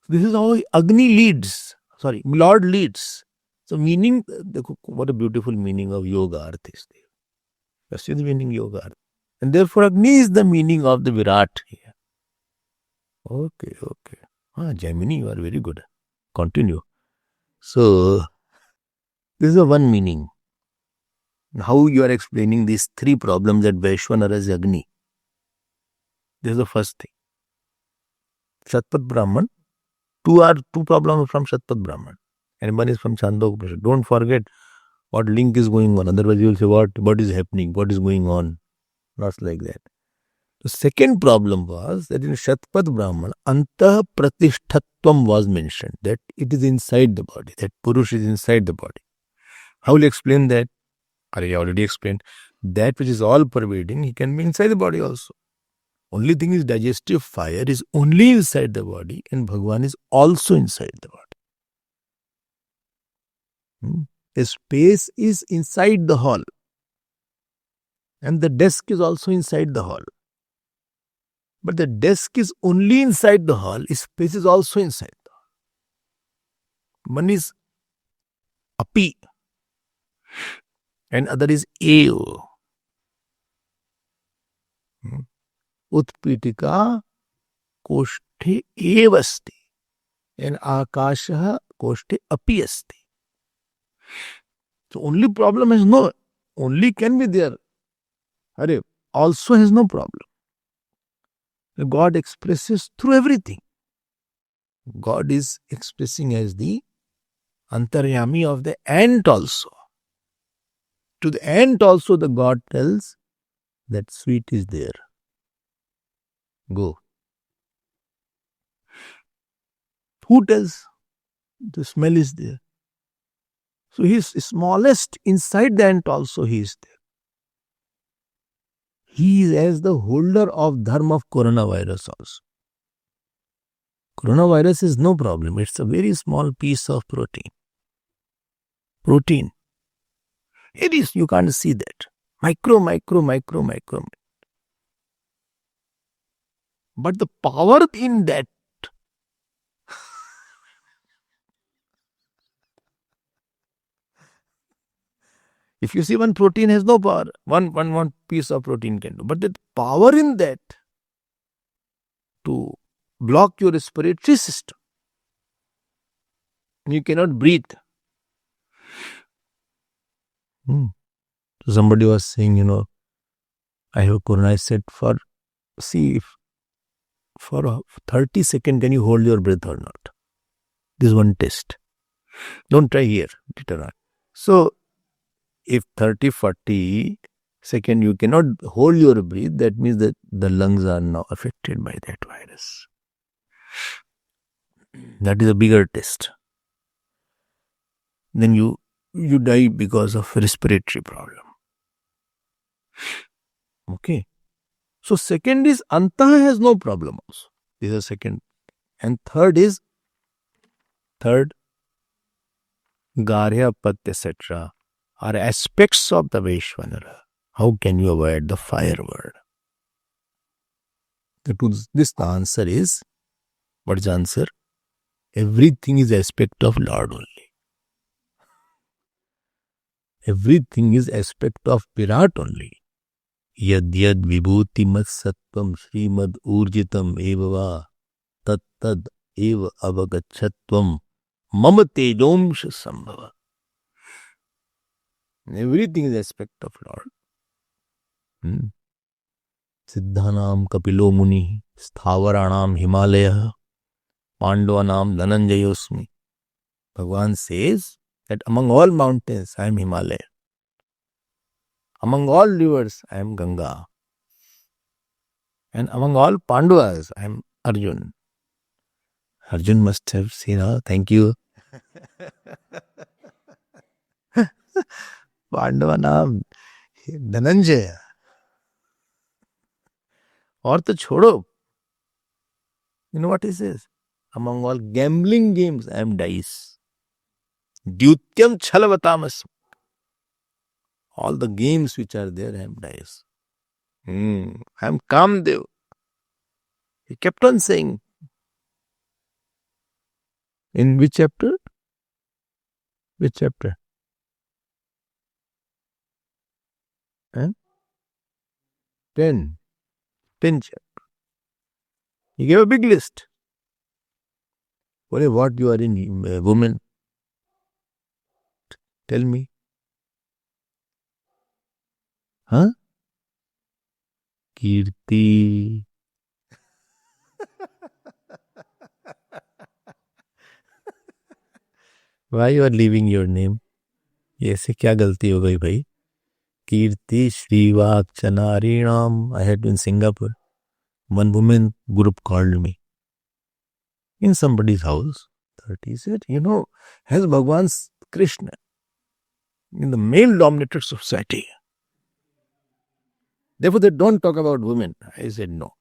This is how Agni leads. Lord leads. So what a beautiful meaning of yoga artha is there. That's the meaning yoga artha. And therefore Agni is the meaning of the Virat here. Okay. Gemini, you are very good. Continue. So, this is the one meaning. How you are explaining these three problems that Vaishwanara is Agni. This is the first thing. Shatpat Brahman. Two problems from Shatpat Brahman. And one is from Chandogya Upanishad. Don't forget what link is going on. Otherwise you will say, what is happening? What is going on? Not like that. The second problem was that in Shatpat Brahman, Antah Pratishtatvam was mentioned. That it is inside the body. That Purush is inside the body. How will you explain that? I already explained. That which is all pervading, he can be inside the body also. Only thing is digestive fire is only inside the body and Bhagavan is also inside the body. The space is inside the hall and the desk is also inside the hall. But the desk is only inside the hall, space is also inside the hall. One is api and other is eo. Utpitika koshte evasti and akasha koshte api asti. So only problem is no, only can be there. Hare, also has no problem. God expresses through everything. God is expressing as the Antaryami of the ant also. To the ant also the God tells that sweet is there. Go. Who tells the smell is there? So he is smallest inside the ant also he is there. He is as the holder of dharma of coronavirus also. Coronavirus is no problem. It's a very small piece of protein. Protein. It is, you can't see that. Micro. But the power in that, if you see one protein has no power, one piece of protein can do. But the power in that to block your respiratory system, you cannot breathe. Somebody was saying, I have corona. I said, for 30 seconds, can you hold your breath or not? This is one test. Don't try here. So, if 30-40 seconds you cannot hold your breath, that means that the lungs are now affected by that virus. That is a bigger test. Then you die because of respiratory problem. Okay. So second is Antah has no problem also. This is the second. And third, Garhya, Pat, etc. are aspects of the Vaishwanara. How can you avoid the fire word? To this, the answer is, what is the answer? Everything is aspect of Lord only. Everything is aspect of Virat only. Yad yad vibhuti mat sattvam srimad urjitam evava tat tad eva avagachatvam mama tejomsha sambhava. Everything is aspect of Lord. Siddhanam Kapilo Muni, Sthavaranam Himalaya, Pandavanam Dhananjayosmi. Bhagavan says that among all mountains I am Himalaya. Among all rivers I am Ganga. And among all Pandavas I am Arjun. Arjun must have seen, thank you. Pandavanam Dhananjaya. Or to chodo. You know what he says? Among all gambling games, I am dice. Dyutyam Chalavatamas. All the games which are there, I am dice. I am Kamdev. He kept on saying. In which chapter? Which chapter? 10 chapters. He gave a big list. What you are in, woman? Tell me. Huh? Kirti. Why you are leaving your name? ऐसे क्या गलती हो गई भाई? Kirti Srivaksanarinam. I had in Singapore. One woman group called me in somebody's house. That he said, has Bhagwan's Krishna in the male-dominated society. Therefore, they don't talk about women. I said, no.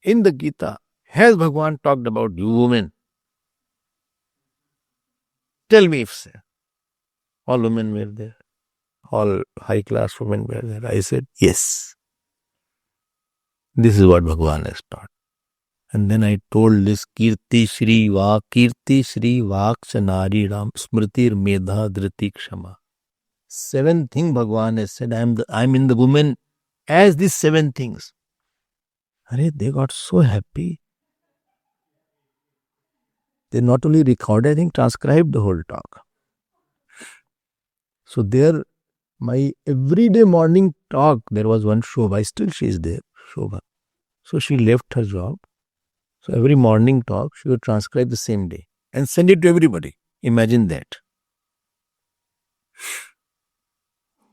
In the Gita, has Bhagwan talked about you women? Tell me if all women were there. All high-class women were there. I said, yes. This is what Bhagwan has taught. And then I told this Kirti Shri Vakshanari Ram Smritir Medha Dhriti Kshama. 7 things Bhagwan has said. I'm in the woman as these 7 things. They got so happy. They not only recorded, I think transcribed the whole talk. So there, my everyday morning talk, there was one Shobha. Still she is there, Shobha. So she left her job. So every morning talk, she would transcribe the same day and send it to everybody. Imagine that.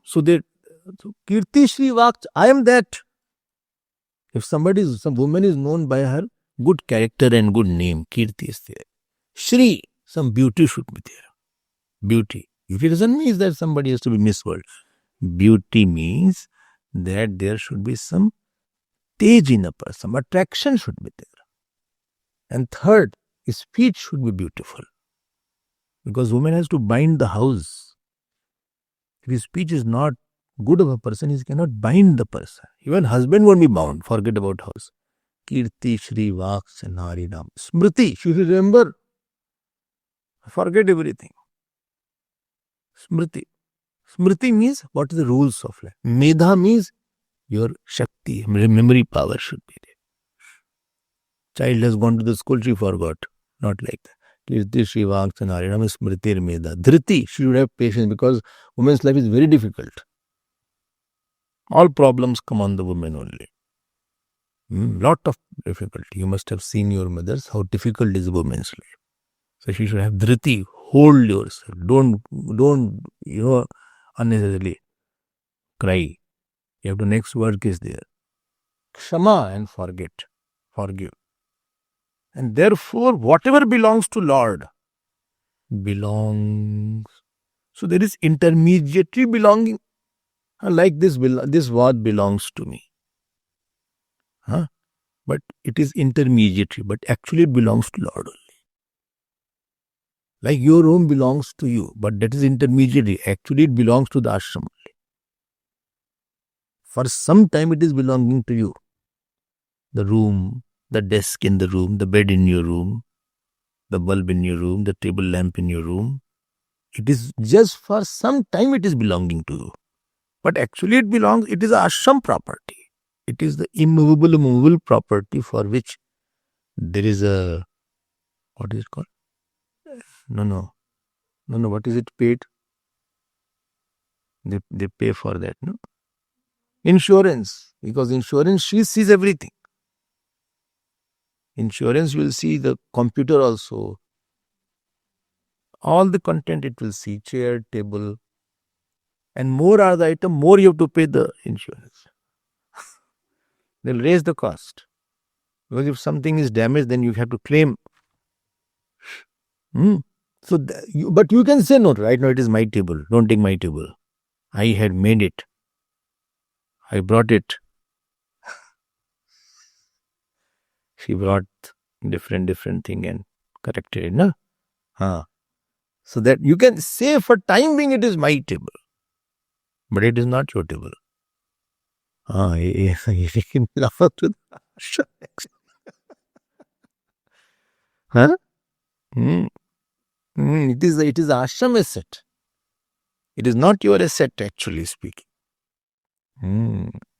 So Kirti Shri Vaks, I am that. If some woman is known by her good character and good name, Kirti is there. Shri, some beauty should be there. Beauty. Beauty doesn't mean that somebody has to be Miss World. Beauty means that there should be some tej in a person, some attraction should be there. And third, speech should be beautiful. Because woman has to bind the house. If his speech is not good of a person, he cannot bind the person. Even husband won't be bound. Forget about house. Kirti Shri Vakshanari Ram. Smriti, should remember. Forget everything. Smriti. Smriti means what is the rules of life. Medha means your Shakti, memory power should be there. Child has gone to the school, she forgot. Not like that. Kirti Shri Vakshanari Ram Smritir Medha. Dhriti, she should have patience because woman's life is very difficult. All problems come on the woman only. Lot of difficulty. You must have seen your mothers, how difficult is woman's life. So she should have dhriti. Hold yourself. Don't unnecessarily cry. You have to next word is there. Kshama and forget. Forgive. And therefore, whatever belongs to Lord belongs. So there is intermediary belonging. Like this word belongs to me. But it is intermediary. But actually it belongs to Lord only. Like your room belongs to you, but that is intermediary. Actually, it belongs to the ashram only. For some time, it is belonging to you. The room, the desk in the room, the bed in your room, the bulb in your room, the table lamp in your room. It is just for some time it is belonging to you. But actually, it is a ashram property. It is the immovable property for which there is a, what is it called? No. What is it paid? They pay for that, no? Insurance. Because insurance, she sees everything. Insurance will see the computer also. All the content it will see. Chair, table. And more are the item, more you have to pay the insurance. They'll raise the cost. Because if something is damaged, then you have to claim. So, but you can say no, right now it is my table. Don't take my table. I had made it. I brought it. She brought different thing and corrected it, no? So that you can say for time being it is my table. But it is not your table. You can laugh to the huh? It is ashram asset. It is not your asset, actually speaking.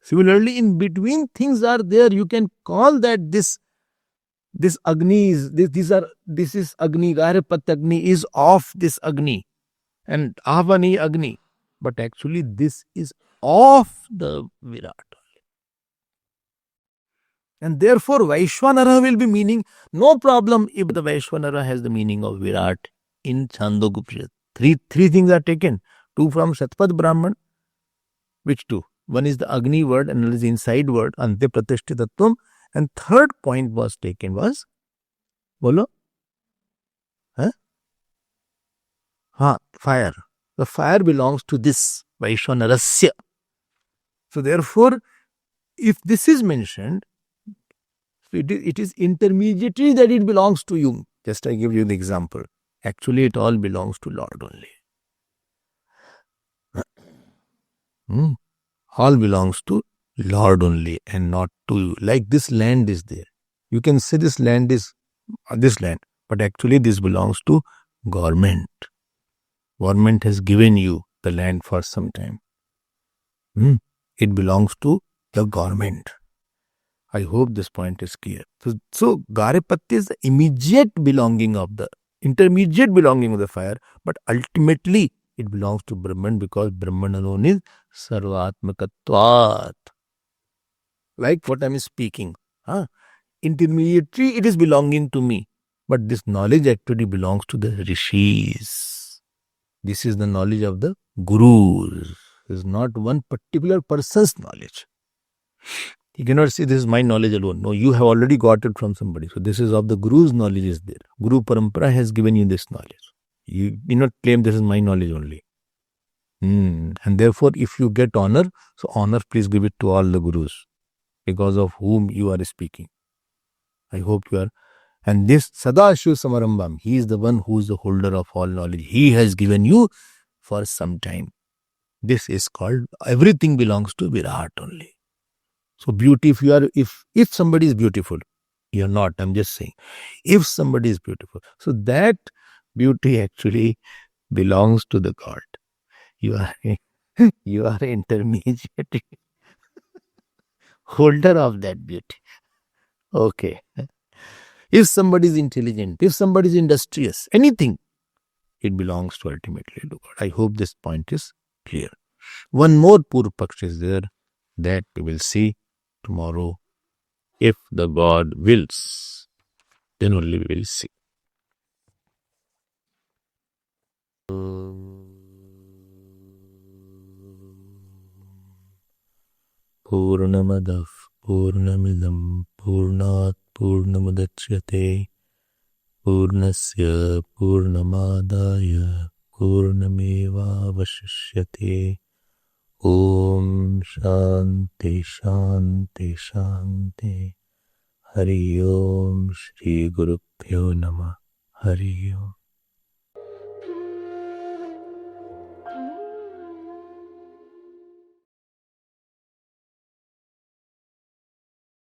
Similarly, in between things are there. You can call that this Agni is this is Agni, Garhapat Agni is of this Agni and Avani Agni. But actually this is of the Virat. And therefore Vaishwanara will be meaning, no problem if the Vaishwanara has the meaning of Virat in Chandogya Upanishad. Three things are taken. Two from Shatpad Brahman. Which two? One is the Agni word, another is the inside word, Ante Pratishthitatvam. And third point was taken was, bolo? Fire. The fire belongs to this Vaishwanarasya. So therefore, if this is mentioned, it is intermediately that it belongs to you. Just I give you the example. Actually, it all belongs to Lord only. All belongs to Lord only and not to you. Like this land is there. You can say this land is this land, but actually this belongs to government. Government has given you the land for some time. It belongs to the government. I hope this point is clear. So Garhapatya is the immediate belonging of the intermediate belonging of the fire, but ultimately it belongs to Brahman because Brahman alone is Sarvatmakatvat. Like what I am speaking. Intermediately it is belonging to me, but this knowledge actually belongs to the rishis. This is the knowledge of the gurus. It is not one particular person's knowledge. You cannot say this is my knowledge alone. No, you have already got it from somebody. So this is of the guru's knowledge is there. Guru Parampara has given you this knowledge. You do not claim this is my knowledge only. And therefore, if you get honor, so honor please give it to all the gurus because of whom you are speaking. I hope you are. And this Sadashiv Samarambam, he is the one who is the holder of all knowledge. He has given you for some time. This is called, everything belongs to Virat only. So beauty, if somebody is beautiful, you're not, I'm just saying. If somebody is beautiful, so that beauty actually belongs to the God. You are intermediate holder of that beauty. Okay. If somebody is intelligent, if somebody is industrious, anything, it belongs to ultimately to God. I hope this point is clear. One more Purva Paksha is there that we will see tomorrow. If the God wills, then only we will see. Purnamadav Purnamidam Purnat Purnamadachyate Purnasya Purnamadaya Purnameva Vashishyate. Om Shanti Shanti Shanti. Hari Om Shri Guru Pyo Namah. Hari Om.